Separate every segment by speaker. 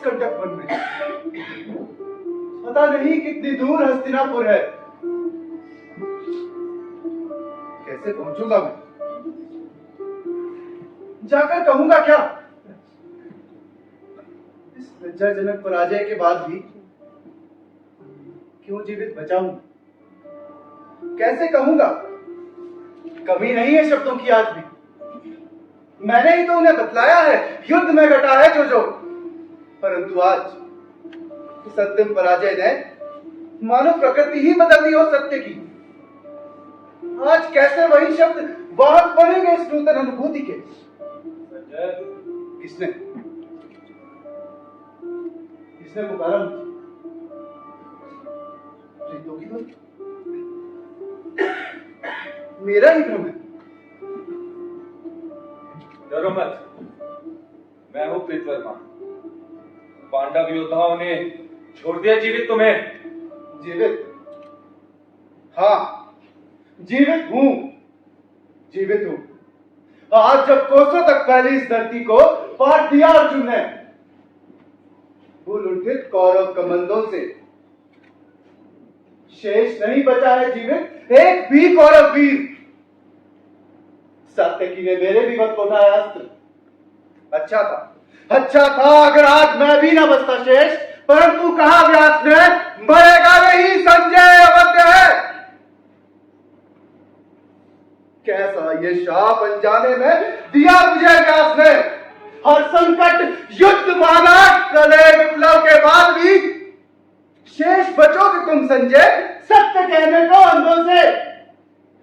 Speaker 1: कंटक one में। पता नहीं कितनी दूर हस्तिनापुर है। कैसे पहुंचूंगा मैं? जाकर कहूंगा क्या? इस लज्जाजनक पराजय के बाद भी क्यों जीवित बचा हूं? कैसे कहूंगा? कमी नहीं है शब्दों की आज भी। मैंने ही तो उन्हें बतलाया है युद्ध में घटा है जो परंतु आज इस अंतिम पराजय ने मानो प्रकृति ही बदल दी हो सत्य की। आज कैसे वही शब्द वाहक बनेंगे इस नूतन अनुभूति के? किसने किसने पुकारा मुझे? प्रीतों की ध्वनि? मेरा ही भ्रम है।
Speaker 2: डरो मत, मैं हूं प्रीत वर्मा। पांडव योद्धाओं ने छोड़ दिया जीवित तुम्हें।
Speaker 1: जीवित? हाँ, जीवित हूं। आज जब कोसों तक फैली इस धरती को पाट दिया अर्जुन ने, भूल उठित कौरव कमंदों से शेष नहीं बचा है जीवित एक भी कौरव वीर। सात्यकी ने मेरे भी वक्त को उठाया अस्त्र। अच्छा था अगर आज मैं भी न बचता शेष, परंतु कहा व्यास ने मरेगा नहीं संजय अवश्य है। कैसा ये शाप अनजाने में दिया मुझे व्यास ने। हर संकट युद्ध माना प्रलय विप्लव के बाद भी शेष बचोगे तुम संजय सत्य कहने को अंधों से।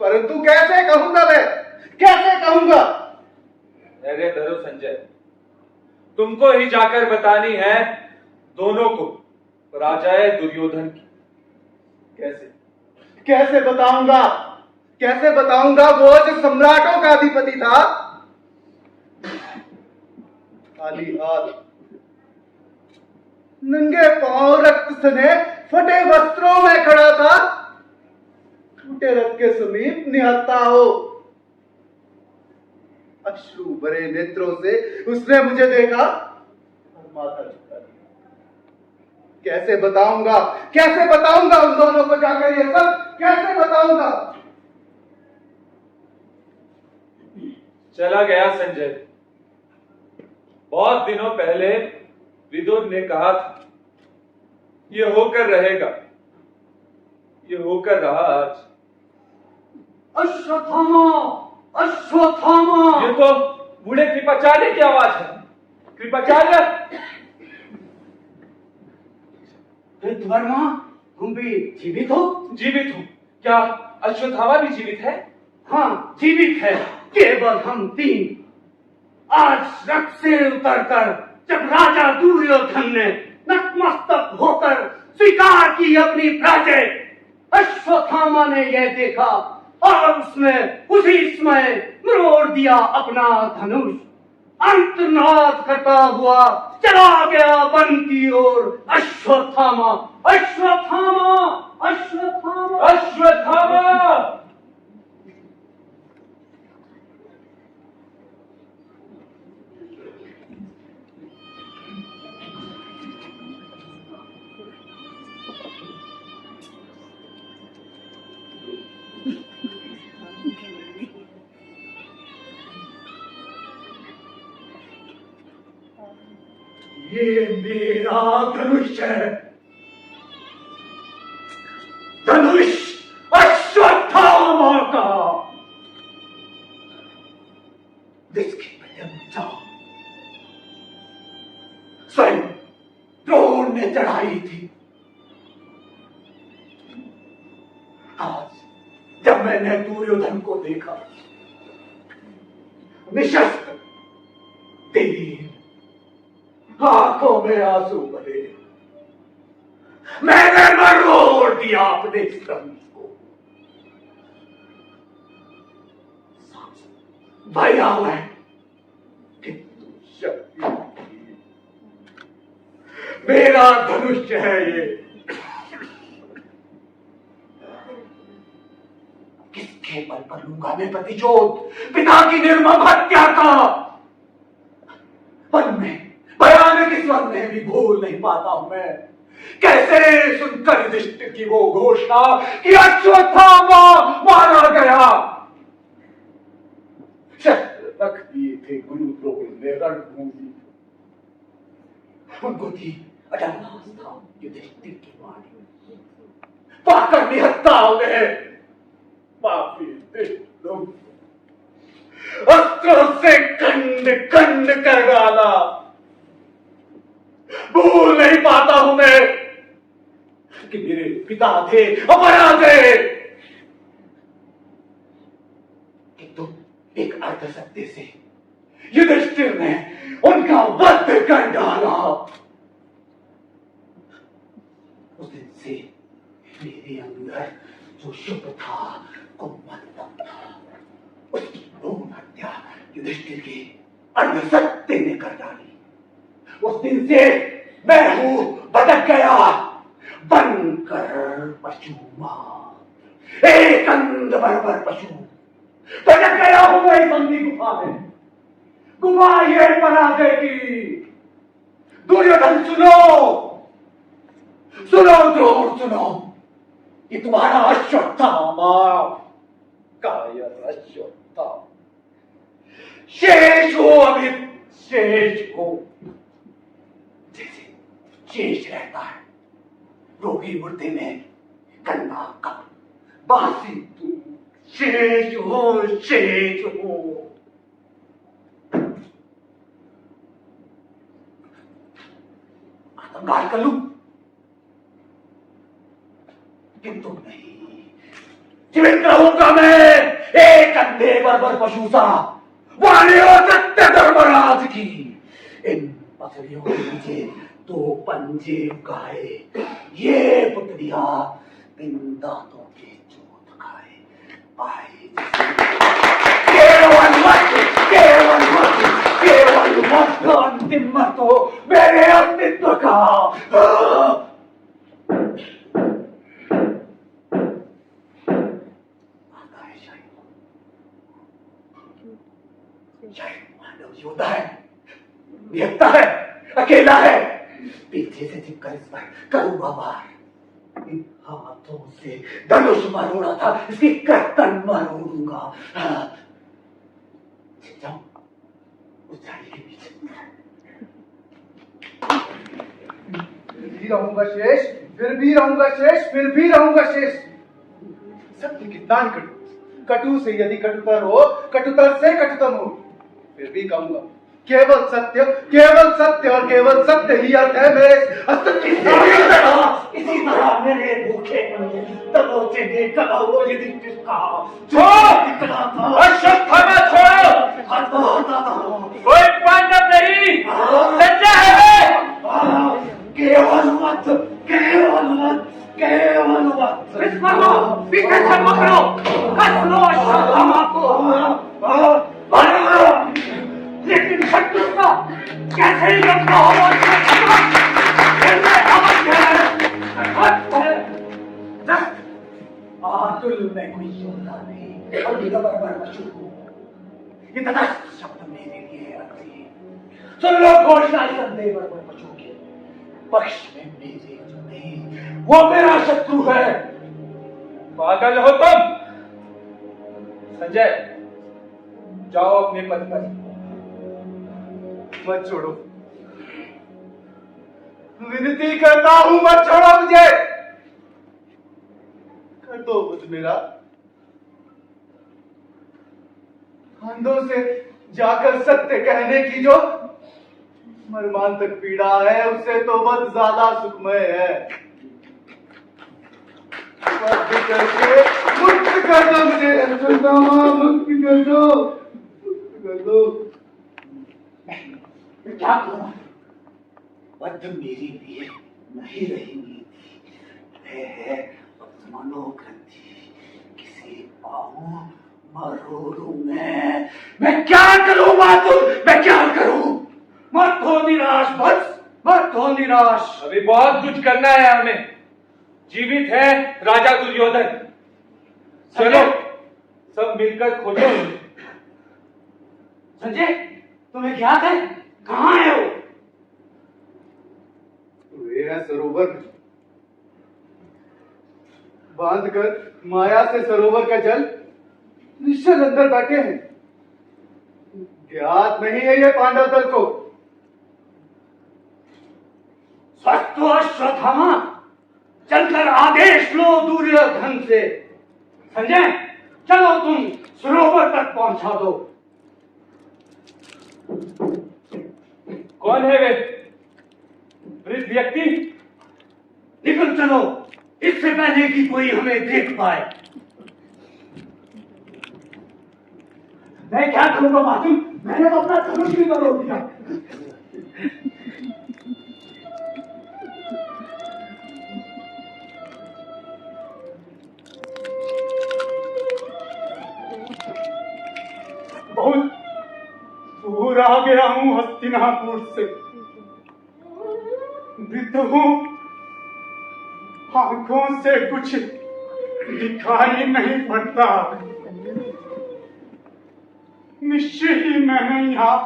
Speaker 1: परंतु कैसे कहूंगा मैं? कैसे कहूंगा?
Speaker 2: धैर्य धरो संजय, तुमको ही जाकर बतानी है दोनों को पराजय दुर्योधन की।
Speaker 1: कैसे बताऊंगा? कैसे बताऊंगा वो जो सम्राटों का अधिपति था? खाली हाथ नंगे पांव रक्त सने फटे वस्त्रों में खड़ा था। टूटे रथ के समीप निहत्था हो। अश्रु भरे नेत्रों से उसने मुझे देखा और माथा झुका दिया। कैसे बताऊंगा उन दोनों को जाकर ये सब कैसे बताऊंगा?
Speaker 2: चला गया संजय। बहुत दिनों पहले विदुर ने कहा था ये होकर रहेगा, ये होकर रहा आज। अश्वत्थामा, ये तो बूढ़े कृपाचार्य की आवाज है। कृपाचार्य,
Speaker 3: वर्मा, तुम भी जीवित हो?
Speaker 2: जीवित हूं। क्या अश्वत्थामा भी जीवित है?
Speaker 3: हाँ, जीवित है। केवल हम तीन। आज रथ से उतरकर जब राजा दुर्योधन ने नतमस्तक होकर स्वीकार की अपनी पराजय, अश्वत्थामा ने यह देखा और उसने उसी समय मरोड़ दिया अपना धनुष। अंतर्नाद करता हुआ चला गया वन की ओर। अश्वत्थामा, अश्वत्थामा, अश्वत्थामा,
Speaker 2: अश्वत्थामा।
Speaker 3: ये मेरा धनुष है। धनुष अश्वत्थामा का, जिसकी प्रशंसा स्वयं द्रोण ने चढ़ाई थी। आज जब मैंने दुर्योधन को देखा निशस्त्र, दीन, आंखों में आंसू भरे, मैंने मरोड़ दिया अपने धनुष को। भयावह किंतु शक्ति मेरा धनुष है ये। किसके बल पर लूंगा मैं प्रतिशोध पिता की निर्मम हत्या का? वन में भयानक इस ईश्वर में भी भूल नहीं पाता हूं मैं। कैसे सुनकर युधिष्ठिर की वो घोषणा कि अश्वत्थामा मारा गया, शस्त्र रख दिए थे गुरुद्रोण ने रणभूमि, उनको थी अटल आस्था युधिष्ठिर की वाणी, पाकर निहत्था हो गए पापी दुष्ट लोग, अस्त्रों से खंड खंड कर डाला। भूल नहीं पाता हूं मैं कि मेरे पिता थे अपराधे, किंतु एक अर्ध सत्य से युधिष्ठिर ने उनका वध कर डाला। उस दिन से मेरे अंदर जो शुभ था कुमतम था, उसकी भ्रूण हत्या युधिष्ठिर के अर्ध सत्य ने कर डाली। उस दिन से मैं हूं भटक गया, बनकर पशु मात्र, एक अंध बराबर पशु भटक गया हूं मैं इस अंधी गुफा में। गुफा ये पराजय की। दुर्योधन सुनो, सुनो द्रोण सुनो, ये तुम्हारा अश्वत्थामा, कायर अश्वत्थामा शेष हो, अभी शेष हो, जैसे शेष रहता है रोगी मुर्दे में गन्ना कप बासी दूध, शेष हो, शेष हो। आत्मगार कर लूं, किंतु नहीं, जीवित रहूंगा मैं एक अंधे बर्बर पशु सा, वाणी और सत्य धर्मराज की। इन पसलियों के नीचे दो पंजे उगाए, ये पुतलियां इन दांतों के चोट खाए पाए। केवल मत, केवल मत, केवल मत, अंतिम मत हो मेरे अस्तित्व का। शायद मानव योद्धा है, निहत्था है, अकेला है, पीछे से चिपकर इस पर करूंगा वार। इन हाथों से धनुष मरोड़ा था, इसकी गर्दन मरोड़ूंगा। छिप जाऊं उस झाड़ी के पीछे।
Speaker 1: फिर भी रहूंगा शेष, फिर भी रहूंगा शेष, फिर भी रहूंगा शेष। सत्य कितना ही कटु, कटु से यदि कटुतर हो, कटुतर से कटुतम हो, फिर भी कहूंगा केवल सत्य, केवल सत्य और केवल सत्य ही अर्थ है मेरे अस्तित्व की।
Speaker 3: इसी तरह मेरे भूखे तबोचे ने कलाओं युधिष्ठिर का
Speaker 2: अश्वत्थामा छोड़ो, कोई पांडव नहीं, संजय है।
Speaker 3: केवल मत, केवल मत, केवल मत। पीछे से पकड़ो, कस लो अश्वत्थामा को। लेकिन शत्रु का कैसे ही रखना होगा, आतुल में कोई योद्धा नहीं, अभी तो बराबर पशु हूं। ये तटस्थ शब्द मेरे लिए रखिए। सुन लो घोषणा संदेह बराबर पशु के पक्ष में मेरे जो नहीं, वो मेरा शत्रु है।
Speaker 2: पागल हो तुम। संजय, जाओ अपने पद पर।
Speaker 1: मत छोड़ो, विनती करता हूं, मत छोड़ो मुझे। कर दो बुद्ध मेरा, अंधों से जाकर सत्य कहने की जो मर्मांतक पीड़ा है, उससे तो बहुत ज्यादा सुखमय है। मुक्त कर दो मुझे, मुक्त कर दो, मुक्त कर दो।
Speaker 3: क्या करूं? बद्ध मेरे लिए नहीं रहेंगी, है मनोग्रंथि, किसे पाऊं मरोड़ू मैं क्या करूं मातुल, मैं क्या करूं? मत हो निराश बस, मत हो निराश।
Speaker 2: अभी बहुत कुछ करना है हमें। जीवित है राजा दुर्योधन, चलो सब मिलकर खोजो।
Speaker 3: संजय, तुम्हें क्या है? कहाँ है वो?
Speaker 1: है सरोवर में। बांधकर माया से सरोवर का जल निश्चल अंदर बैठे हैं। ज्ञात नहीं है ये पांडव दल को।
Speaker 3: सत्व अश्वत्थामा, चलकर आदेश लो दुर्योधन से। संजय, चलो तुम सरोवर तक पहुंचा दो।
Speaker 2: कौन है वे वृद्ध व्यक्ति?
Speaker 3: निकल चलो, इससे पहले कि कोई हमें देख पाए। मैं क्या करूंगा मातुम, मैंने तो अपना धनुष भी बदल दिया।
Speaker 1: बहुत दूर आ गया हूं हस्तिनापुर से। वृद्ध हूं, आंखों से कुछ दिखाई नहीं पड़ता। निश्चय ही मैंने यहाँ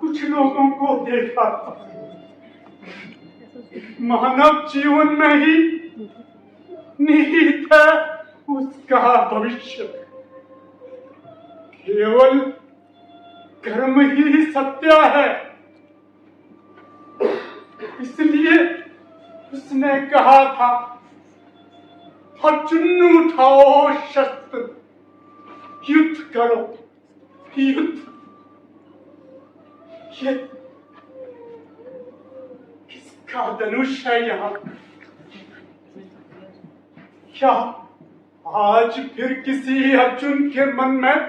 Speaker 1: कुछ लोगों को देखा था। मानव जीवन में ही निहित है उसका भविष्य। केवल कर्म ही सत्य है। इसलिए उसने कहा था, अर्जुन उठाओ शस्त्र, युद्ध करो, युद्ध। ये किसका धनुष है यहाँ? क्या आज फिर किसी अर्जुन के मन में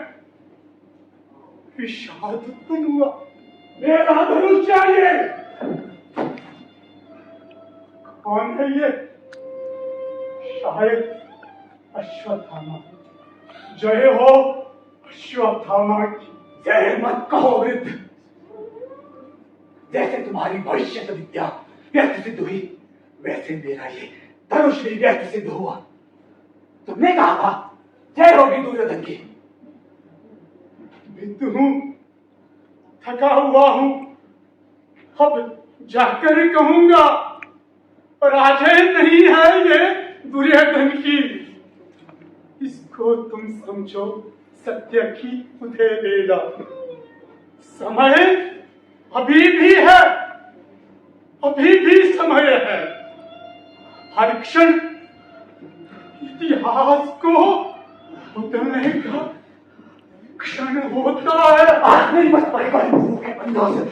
Speaker 1: विषाद उत्पन्न हुआ?
Speaker 3: मेरा धनुष चाहिए।
Speaker 1: कौन है ये? शायद अश्वत्थामा। जय हो अश्वत्थामा की।
Speaker 3: जय मत कहो वृद्ध। जैसे तुम्हारी भविष्य विद्या व्यर्थ सिद्ध हुई, वैसे मेरा ये धनुष भी व्यर्थ सिद्ध हुआ। तुमने कहा था जय होगी दुर्योधन की।
Speaker 1: बिंदु हूं, थका हुआ हूं, अब जाकर कहूंगा, पराजय नहीं है ये दुर्योधन की। इसको तुम समझो सत्य की उधेड़ेगा। समय अभी भी है, अभी भी समय है। हर क्षण इतिहास को बदलने का क्षण होता है।
Speaker 3: आज मेरी बस पड़ेगा इन के बंदों से।